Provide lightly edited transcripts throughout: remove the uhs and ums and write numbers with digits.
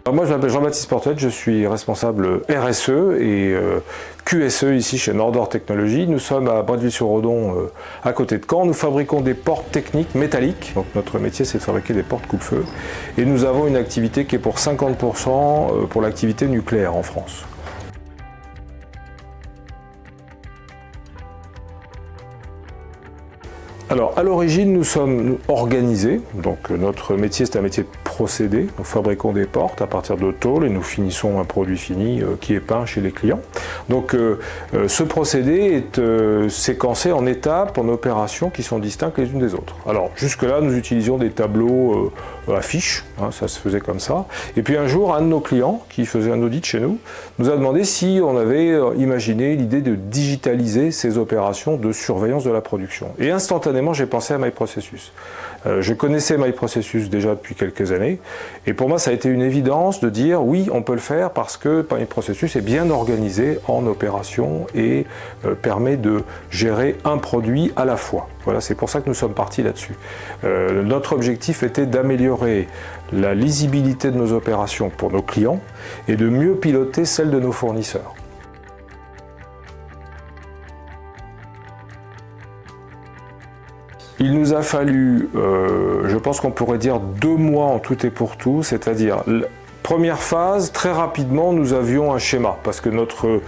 Alors moi je m'appelle Jean-Baptiste Portuel, je suis responsable RSE et QSE ici chez Nordor Technologies. Nous sommes à Bretteville-sur-Odon, à côté de Caen. Nous fabriquons des portes techniques métalliques. Donc notre métier c'est de fabriquer des portes coupe-feu. Et nous avons une activité qui est pour 50% pour l'activité nucléaire en France. Alors, à l'origine, nous sommes organisés. Donc, notre métier, c'est un métier de procédé. Nous fabriquons des portes à partir de tôle et nous finissons un produit fini qui est peint chez les clients. Donc, ce procédé est séquencé en étapes, en opérations qui sont distinctes les unes des autres. Alors, jusque-là, nous utilisions des tableaux affiches, hein, ça se faisait comme ça. Et puis un jour, un de nos clients, qui faisait un audit chez nous, nous a demandé si on avait imaginé l'idée de digitaliser ces opérations de surveillance de la production. Et instantanément, j'ai pensé à MyProcessus. Je connaissais MyProcessus déjà depuis quelques années, et pour moi, ça a été une évidence de dire oui, on peut le faire parce que MyProcessus est bien organisé en opération et permet de gérer un produit à la fois. Voilà, c'est pour ça que nous sommes partis là-dessus. Notre objectif était d'améliorer la lisibilité de nos opérations pour nos clients et de mieux piloter celle de nos fournisseurs. Il nous a fallu, je pense qu'on pourrait dire 2 mois en tout et pour tout, c'est-à-dire première phase, très rapidement nous avions un schéma parce que notre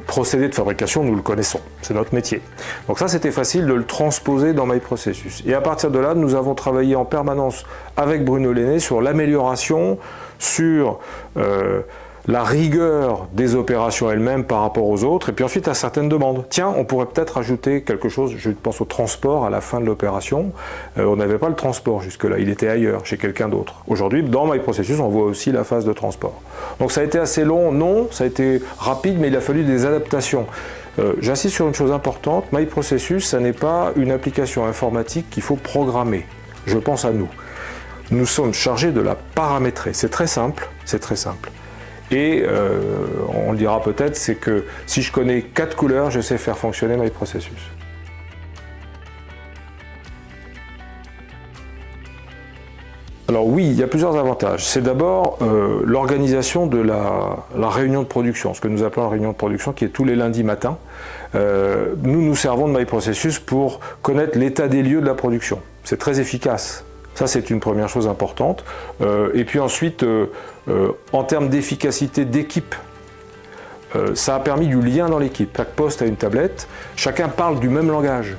procédé de fabrication, nous le connaissons, c'est notre métier. Donc ça, c'était facile de le transposer dans MyProcessus. Et à partir de là, nous avons travaillé en permanence avec Bruno Lenné sur l'amélioration, sur la rigueur des opérations elles-mêmes par rapport aux autres, et puis ensuite à certaines demandes. Tiens, on pourrait peut-être ajouter quelque chose, je pense au transport à la fin de l'opération. On n'avait pas le transport jusque-là, il était ailleurs, chez quelqu'un d'autre. Aujourd'hui, dans MyProcessus, on voit aussi la phase de transport. Donc ça a été assez long, non, ça a été rapide, mais il a fallu des adaptations. J'insiste sur une chose importante, MyProcessus, ça n'est pas une application informatique qu'il faut programmer. Je pense à nous. Nous sommes chargés de la paramétrer. C'est très simple, c'est très simple. Et on le dira peut-être, c'est que si je connais 4 couleurs, je sais faire fonctionner MyProcessus. Alors oui, il y a plusieurs avantages. C'est d'abord l'organisation de la réunion de production, ce que nous appelons la réunion de production, qui est tous les lundis matins. Nous nous servons de MyProcessus pour connaître l'état des lieux de la production. C'est très efficace. Ça, c'est une première chose importante. Et puis ensuite, en termes d'efficacité d'équipe, ça a permis du lien dans l'équipe. Chaque poste a une tablette, chacun parle du même langage.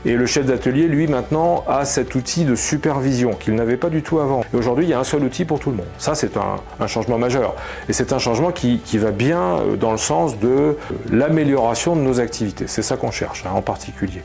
Et le chef d'atelier, lui, maintenant, a cet outil de supervision qu'il n'avait pas du tout avant. Et aujourd'hui, il y a un seul outil pour tout le monde. Ça, c'est un changement majeur. Et c'est un changement qui va bien dans le sens de l'amélioration de nos activités. C'est ça qu'on cherche, hein, en particulier.